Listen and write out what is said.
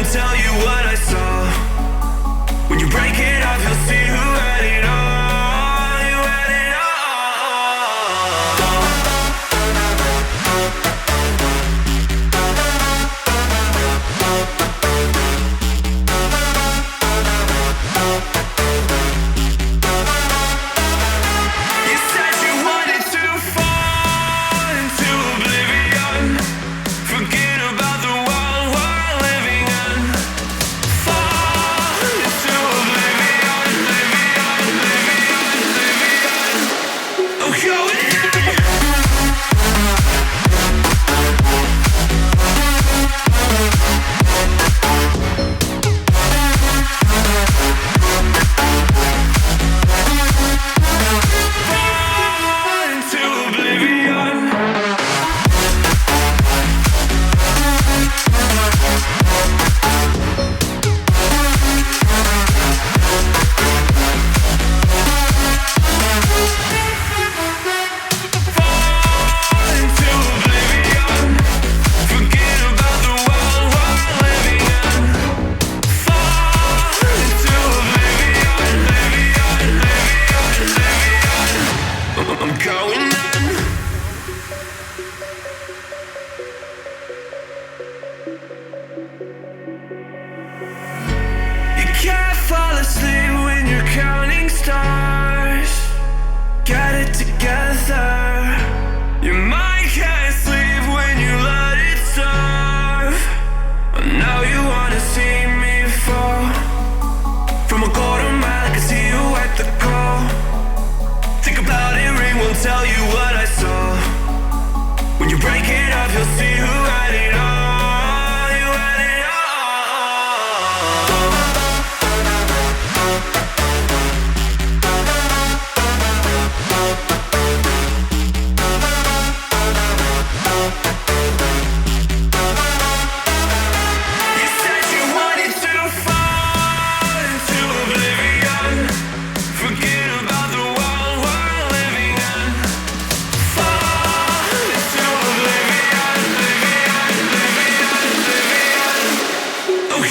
won't tell you what I saw. When you break it off, you'll see who had it all. You had it all. You said you wanted to fall into oblivion. Forget about the world we're living in. Fall into oblivion, oblivion, oblivion, oblivion. I'm going in. Fall into oblivion. Fall into oblivion. Forget about the world we're living in. Fall into oblivion, oblivion, oblivion, oblivion. I'm going in. You can't fall asleep when you're counting stars. Get it together. Your mind can't sleep when you let it serve. I know you wanna see me fall. From a quarter mile, I can see you at the call. Think about it, ring won't tell you what I saw. When you break it off, you'll see who had it all. You had it all. You said you wanted to fall into oblivion. Forget about the world we're living in. Fall into oblivion, oblivion, oblivion, oblivion. Oh,